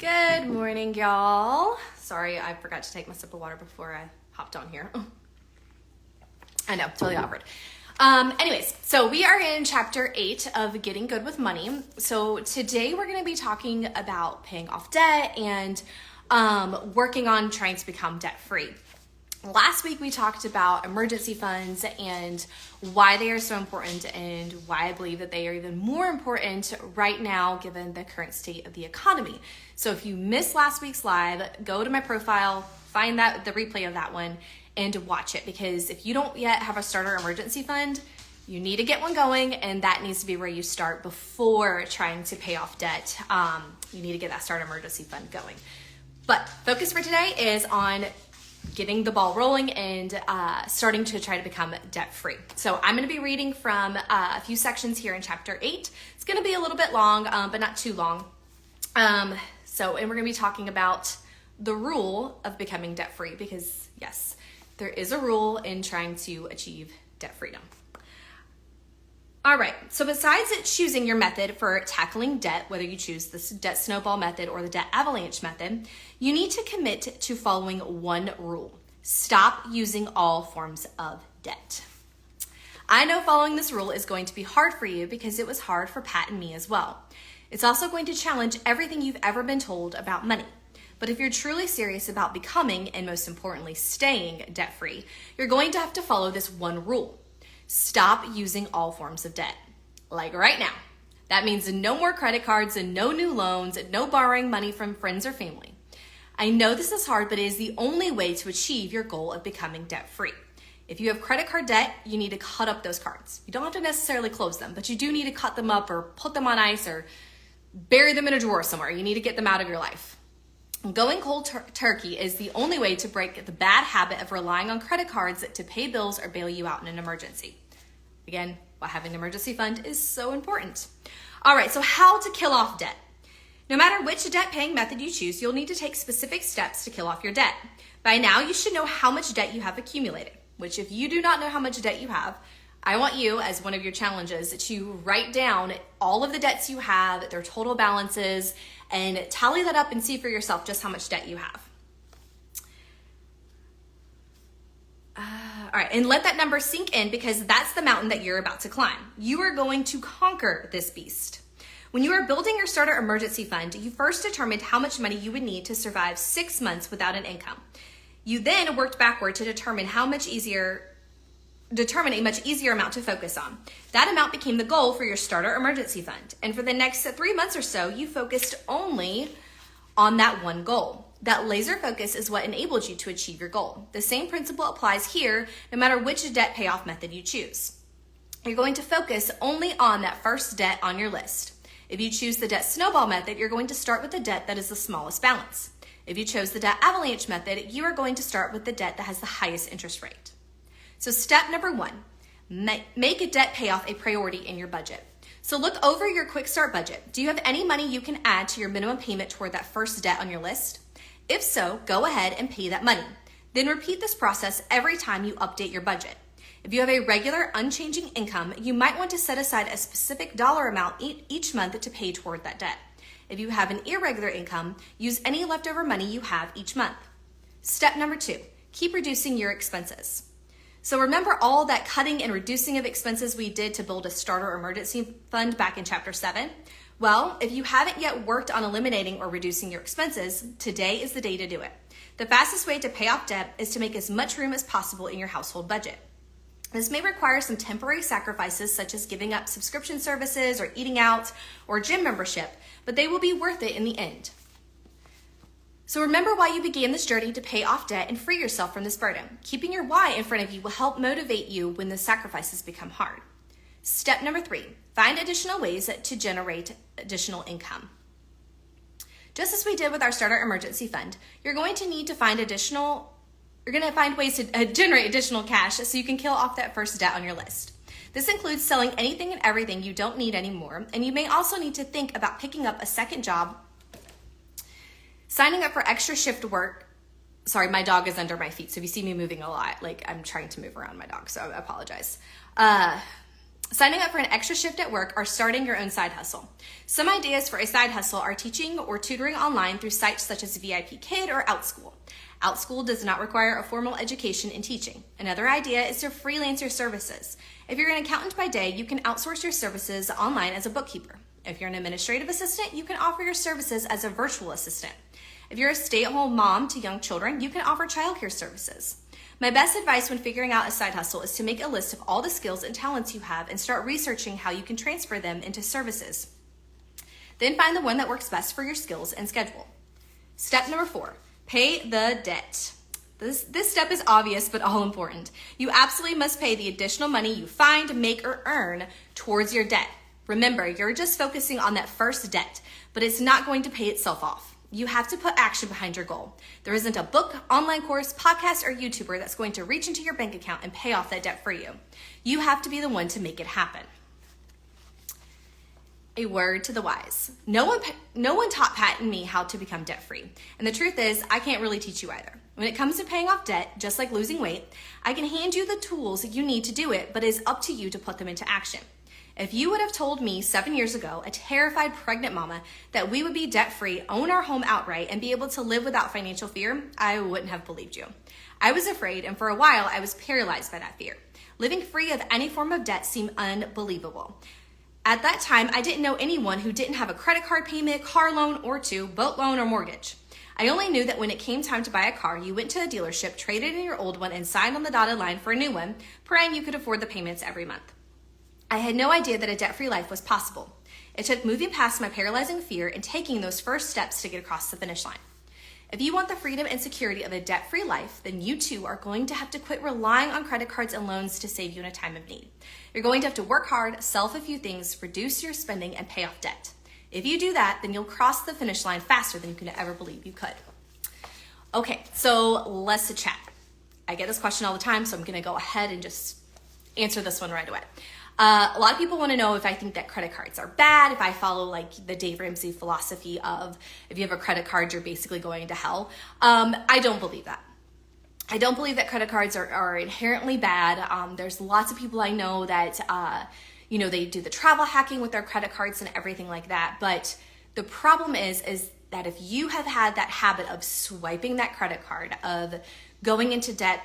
Good morning, y'all. Sorry, I forgot to take my sip of water before I hopped on here. I know, totally awkward. Anyways, so we are in chapter 8 of Getting Good with Money. So today we're going to be talking about paying off debt and working on trying to become debt free. Last week we talked about emergency funds and why they are so important and why I believe that they are even more important right now given the current state of the economy. So if you missed last week's live, go to my profile, find the replay of that one and watch it, because if you don't yet have a starter emergency fund, you need to get one going, and that needs to be where you start before trying to pay off debt. You need to get that starter emergency fund going. But focus for today is on getting the ball rolling and starting to try to become debt-free. So I'm going to be reading from a few sections here in chapter 8. It's going to be a little bit long, but not too long. And we're going to be talking about the rule of becoming debt-free, because yes, there is a rule in trying to achieve debt freedom. All right, so besides choosing your method for tackling debt, whether you choose the debt snowball method or the debt avalanche method, you need to commit to following one rule. Stop using all forms of debt. I know following this rule is going to be hard for you because it was hard for Pat and me as well. It's also going to challenge everything you've ever been told about money. But if you're truly serious about becoming, and most importantly, staying debt-free, you're going to have to follow this one rule. Stop using all forms of debt. Like right now. That means no more credit cards and no new loans and no borrowing money from friends or family. I know this is hard, but it is the only way to achieve your goal of becoming debt-free. If you have credit card debt, you need to cut up those cards. You don't have to necessarily close them, but you do need to cut them up or put them on ice or bury them in a drawer somewhere. You need to get them out of your life. Going cold turkey is the only way to break the bad habit of relying on credit cards to pay bills or bail you out in an emergency. Again, why having an emergency fund is so important. All right, so how to kill off debt. No matter which debt paying method you choose, you'll need to take specific steps to kill off your debt. By now, you should know how much debt you have accumulated, which if you do not know how much debt you have, I want you, as one of your challenges, to write down all of the debts you have, their total balances, and tally that up and see for yourself just how much debt you have. All right, and let that number sink in, because that's the mountain that you're about to climb. You are going to conquer this beast. When you are building your starter emergency fund, you first determined how much money you would need to survive 6 months without an income. You then worked backward to determine a much easier amount to focus on. That amount became the goal for your starter emergency fund. And for the next 3 months or so, you focused only on that one goal. That laser focus is what enabled you to achieve your goal. The same principle applies here, no matter which debt payoff method you choose. You're going to focus only on that first debt on your list. If you choose the debt snowball method, you're going to start with the debt that is the smallest balance. If you chose the debt avalanche method, you are going to start with the debt that has the highest interest rate. So step number 1, make a debt payoff a priority in your budget. So look over your quick start budget. Do you have any money you can add to your minimum payment toward that first debt on your list? If so, go ahead and pay that money. Then repeat this process every time you update your budget. If you have a regular, unchanging income, you might want to set aside a specific dollar amount each month to pay toward that debt. If you have an irregular income, use any leftover money you have each month. Step number 2, keep reducing your expenses. So remember all that cutting and reducing of expenses we did to build a starter emergency fund back in chapter 7? Well, if you haven't yet worked on eliminating or reducing your expenses, today is the day to do it. The fastest way to pay off debt is to make as much room as possible in your household budget. This may require some temporary sacrifices, such as giving up subscription services or eating out or gym membership, but they will be worth it in the end. So remember why you began this journey to pay off debt and free yourself from this burden. Keeping your why in front of you will help motivate you when the sacrifices become hard. Step number 3, find additional ways to generate additional income. Just as we did with our starter emergency fund, you're going to need to find ways to generate additional cash so you can kill off that first debt on your list. This includes selling anything and everything you don't need anymore, and you may also need to think about picking up a second job, signing up for extra shift work. Sorry, my dog is under my feet, so if you see me moving a lot, I'm trying to move around my dog, so I apologize. signing up for an extra shift at work, or starting your own side hustle. Some ideas for a side hustle are teaching or tutoring online through sites such as VIP Kid or OutSchool. OutSchool does not require a formal education in teaching. Another idea is to freelance your services. If you're an accountant by day, you can outsource your services online as a bookkeeper. If you're an administrative assistant, you can offer your services as a virtual assistant. If you're a stay-at-home mom to young children, you can offer childcare services. My best advice when figuring out a side hustle is to make a list of all the skills and talents you have and start researching how you can transfer them into services. Then find the one that works best for your skills and schedule. Step number 4, pay the debt. This step is obvious but all important. You absolutely must pay the additional money you find, make, or earn towards your debt. Remember, you're just focusing on that first debt, but it's not going to pay itself off. You have to put action behind your goal. There isn't a book, online course, podcast, or YouTuber that's going to reach into your bank account and pay off that debt for you. You have to be the one to make it happen. A word to the wise. No one taught Pat and me how to become debt-free. And the truth is, I can't really teach you either. When it comes to paying off debt, just like losing weight, I can hand you the tools you need to do it, but it's up to you to put them into action. If you would have told me 7 years ago, a terrified pregnant mama, that we would be debt-free, own our home outright, and be able to live without financial fear, I wouldn't have believed you. I was afraid, and for a while, I was paralyzed by that fear. Living free of any form of debt seemed unbelievable. At that time, I didn't know anyone who didn't have a credit card payment, car loan or two, boat loan or mortgage. I only knew that when it came time to buy a car, you went to a dealership, traded in your old one, and signed on the dotted line for a new one, praying you could afford the payments every month. I had no idea that a debt-free life was possible. It took moving past my paralyzing fear and taking those first steps to get across the finish line. If you want the freedom and security of a debt-free life, then you too are going to have to quit relying on credit cards and loans to save you in a time of need. You're going to have to work hard, sell a few things, reduce your spending, and pay off debt. If you do that, then you'll cross the finish line faster than you could ever believe you could. Okay, so let's chat. I get this question all the time, so I'm gonna go ahead and just answer this one right away. A lot of people want to know if I think that credit cards are bad, if I follow like the Dave Ramsey philosophy of if you have a credit card, you're basically going to hell. I don't believe that. I don't believe that credit cards are inherently bad. There's lots of people I know that, they do the travel hacking with their credit cards and everything like that. But the problem is that if you have had that habit of swiping that credit card, of going into debt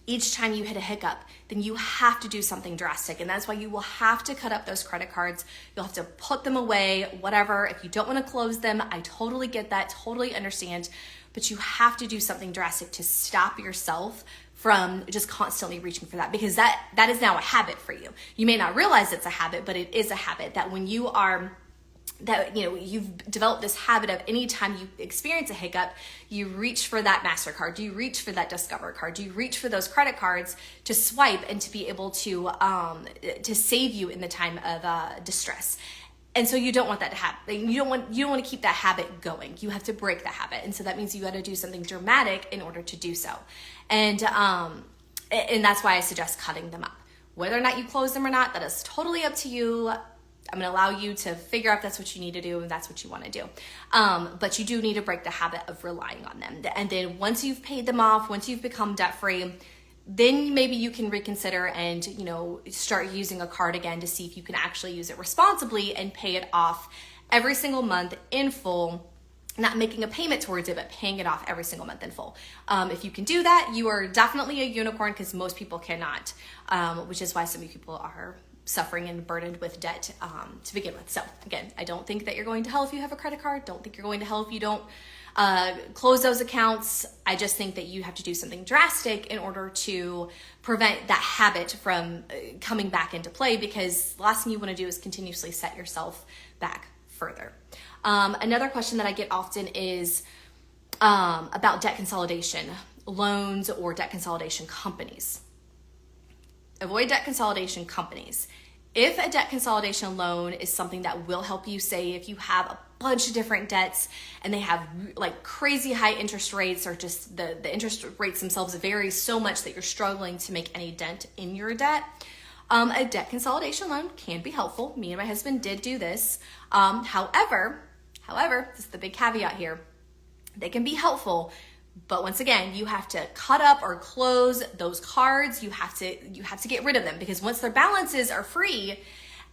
each time you hit a hiccup, then you have to do something drastic. And that's why you will have to cut up those credit cards. You'll have to put them away, whatever. If you don't want to close them, I totally get that, totally understand. But you have to do something drastic to stop yourself from just constantly reaching for that, because that is now a habit for you. You may not realize it's a habit, but it is a habit that when you are you've developed this habit of anytime you experience a hiccup, you reach for that MasterCard, you reach for that Discover card, you reach for those credit cards to swipe and to be able to save you in the time of distress. And so you don't want that to happen. You don't want to keep that habit going. You have to break the habit. And so that means you got to do something dramatic in order to do so. And that's why I suggest cutting them up. Whether or not you close them or not, that is totally up to you. I'm going to allow you to figure out if that's what you need to do and that's what you want to do. But you do need to break the habit of relying on them. And then once you've paid them off, once you've become debt-free, then maybe you can reconsider and, start using a card again to see if you can actually use it responsibly and pay it off every single month in full, not making a payment towards it, but paying it off every single month in full. If you can do that, you are definitely a unicorn, because most people cannot, which is why so many people are suffering and burdened with debt to begin with. So again, I don't think that you're going to hell if you have a credit card. Don't think you're going to hell if you don't close those accounts. I just think that you have to do something drastic in order to prevent that habit from coming back into play, because the last thing you want to do is continuously set yourself back further. Another question that I get often is about debt consolidation, loans, or debt consolidation companies. Avoid debt consolidation companies. If a debt consolidation loan is something that will help you, say if you have a bunch of different debts and they have like crazy high interest rates, or just the interest rates themselves vary so much that you're struggling to make any dent in your debt, a debt consolidation loan can be helpful. Me and my husband did do this. However, this is the big caveat here. They can be helpful, But once again, you have to cut up or close those cards. You have to get rid of them, because once their balances are free,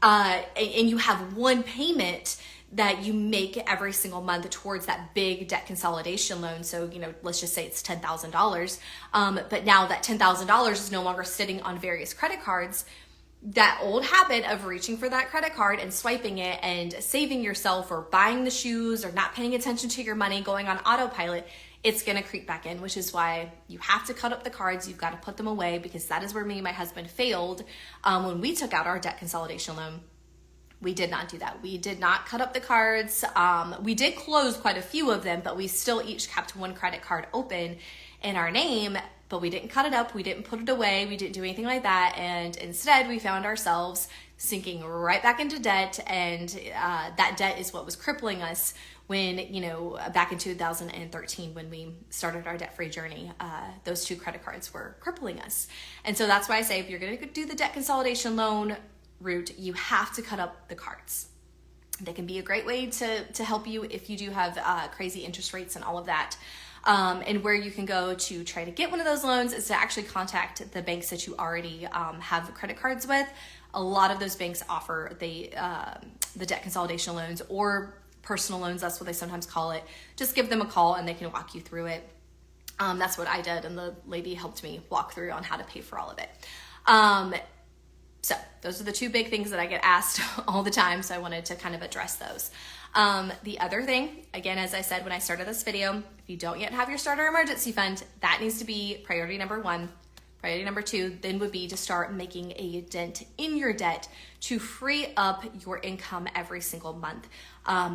and you have one payment that you make every single month towards that big debt consolidation loan. So, let's just say it's $10,000. But now that $10,000 is no longer sitting on various credit cards. That old habit of reaching for that credit card and swiping it and saving yourself, or buying the shoes, or not paying attention to your money, going on autopilot, it's going to creep back in, which is why you have to cut up the cards. You've got to put them away, because that is where me and my husband failed. When we took out our debt consolidation loan, we did not do that. We did not cut up the cards. We did close quite a few of them, but we still each kept one credit card open in our name, but we didn't cut it up. We didn't put it away. We didn't do anything like that. And instead we found ourselves sinking right back into debt. And that debt is what was crippling us when, back in 2013, when we started our debt-free journey, those two credit cards were crippling us. And so that's why I say, if you're going to do the debt consolidation loan route, you have to cut up the cards. They can be a great way to help you if you do have crazy interest rates and all of that. And where you can go to try to get one of those loans is to actually contact the banks that you already have credit cards with. A lot of those banks offer the debt consolidation loans, or personal loans. That's what they sometimes call it. Just give them a call and they can walk you through it. That's what I did, and the lady helped me walk through on how to pay for all of it. So those are the two big things that I get asked all the time. So I wanted to kind of address those. The other thing, again, as I said when I started this video, if you don't yet have your starter emergency fund, that needs to be priority number one. Priority number two then would be to start making a dent in your debt to free up your income every single month.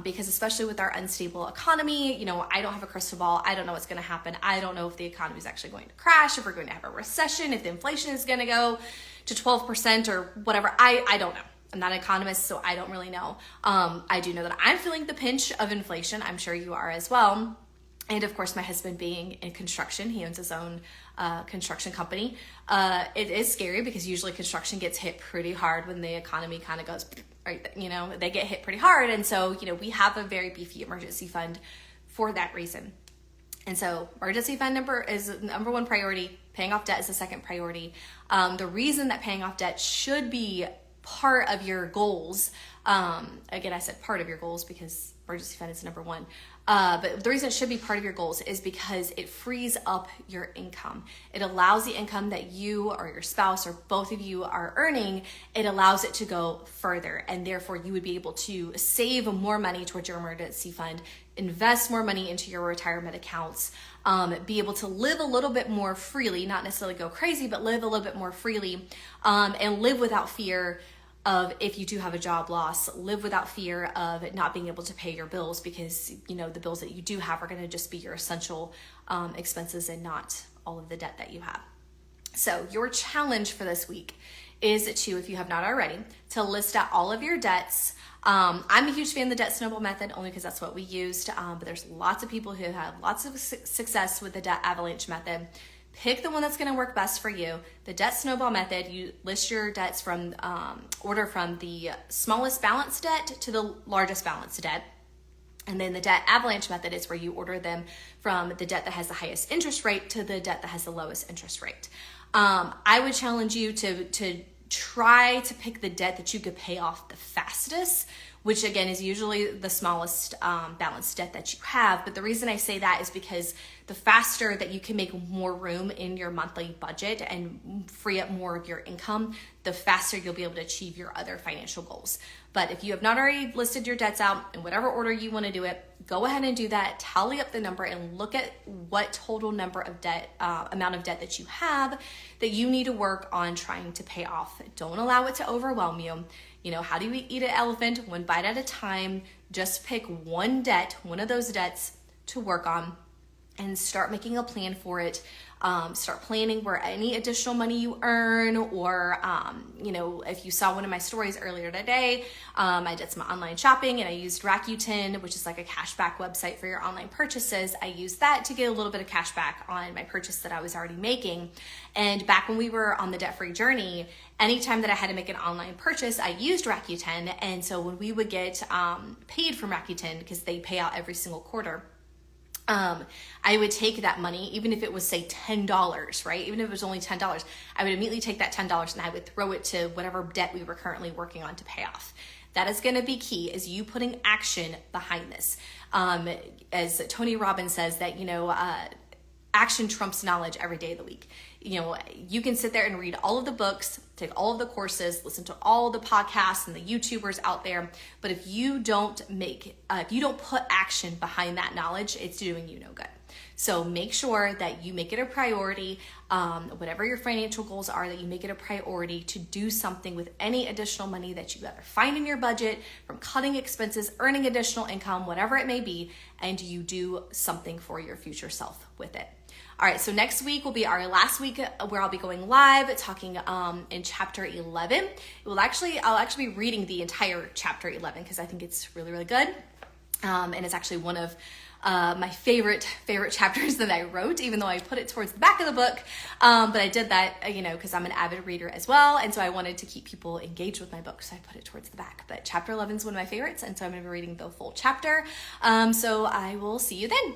Because especially with our unstable economy, I don't have a crystal ball. I don't know what's going to happen. I don't know if the economy is actually going to crash, if we're going to have a recession, if the inflation is going to go to 12% or whatever. I don't know. I'm not an economist, so I don't really know. I do know that I'm feeling the pinch of inflation. I'm sure you are as well. And of course, my husband being in construction, he owns his own construction company. It is scary, because usually construction gets hit pretty hard when the economy kind of goes, right? They get hit pretty hard. And so, we have a very beefy emergency fund for that reason. And so emergency fund is number one priority. Paying off debt is the second priority. The reason that paying off debt should be part of your goals, again, I said part of your goals because emergency fund is number one. But the reason it should be part of your goals is because it frees up your income. It allows the income that you or your spouse or both of you are earning, it allows it to go further. And therefore you would be able to save more money towards your emergency fund, invest more money into your retirement accounts, be able to live a little bit more freely, not necessarily go crazy, but live a little bit more freely, and live without fear of, if you do have a job loss, live without fear of not being able to pay your bills, because the bills that you do have are going to just be your essential expenses and not all of the debt that you have. So your challenge for this week is to, if you have not already, to list out all of your debts. I'm a huge fan of the debt snowball method, only because that's what we used, but there's lots of people who have lots of success with the debt avalanche method. Pick the one that's going to work best for you. The debt snowball method, you list your debts from, order from the smallest balance debt to the largest balance debt. And then the debt avalanche method is where you order them from the debt that has the highest interest rate to the debt that has the lowest interest rate. I would challenge you to try to pick the debt that you could pay off the fastest, which again is usually the smallest balance debt that you have. But the reason I say that is because the faster that you can make more room in your monthly budget and free up more of your income, the faster you'll be able to achieve your other financial goals. But if you have not already listed your debts out in whatever order you want to do it, go ahead and do that. Tally up the number and look at what total number of debt, amount of debt that you have that you need to work on trying to pay off. Don't allow it to overwhelm you. How do you eat an elephant? One bite at a time. Just pick one debt, one of those debts to work on, and start making a plan for it. Start planning where any additional money you earn, or, if you saw one of my stories earlier today, I did some online shopping and I used Rakuten, which is like a cashback website for your online purchases. I used that to get a little bit of cash back on my purchase that I was already making. And back when we were on the debt-free journey, anytime that I had to make an online purchase, I used Rakuten. And so when we would get paid from Rakuten, because they pay out every single quarter, I would take that money, even if it was say $10, right? Even if it was only $10, I would immediately take that $10 and I would throw it to whatever debt we were currently working on to pay off. That is going to be key, is you putting action behind this. As Tony Robbins says that, action trumps knowledge every day of the week. You can sit there and read all of the books, take all of the courses, listen to all the podcasts and the YouTubers out there. But if you don't put action behind that knowledge, it's doing you no good. So make sure that you make it a priority, whatever your financial goals are, that you make it a priority to do something with any additional money that you either find in your budget from cutting expenses, earning additional income, whatever it may be, and you do something for your future self with it. All right, so next week will be our last week where I'll be going live talking in chapter 11. I'll actually be reading the entire chapter 11 because I think it's really, really good. And it's actually one of my favorite chapters that I wrote, even though I put it towards the back of the book. But I did that, because I'm an avid reader as well. And so I wanted to keep people engaged with my book. So I put it towards the back. But chapter 11 is one of my favorites. And so I'm going to be reading the full chapter. So I will see you then.